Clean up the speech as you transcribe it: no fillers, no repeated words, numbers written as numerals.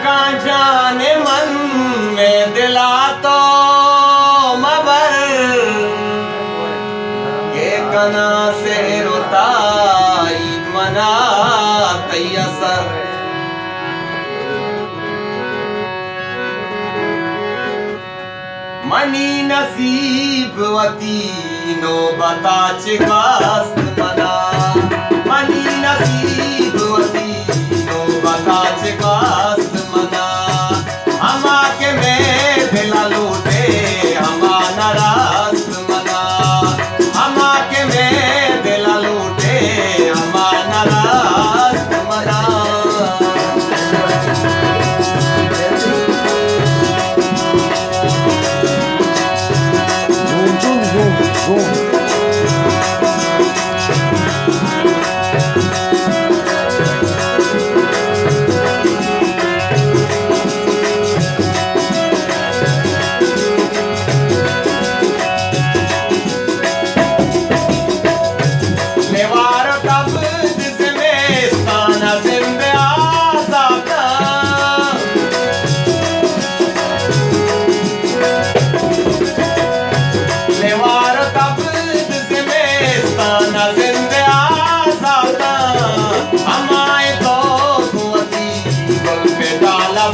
का जाने मन में दिला तो मबर के कना से रोताई मना तैयसर मनी नसीब वती नो बता चिकास्त मना मनी नसीब वती नो बता चिकास्त मना हमा के में दिला लूटे हमा नाराज मना हमा के में दिला लूटे हमा नाराज मना हमारे तो कुवती गुल पे डाला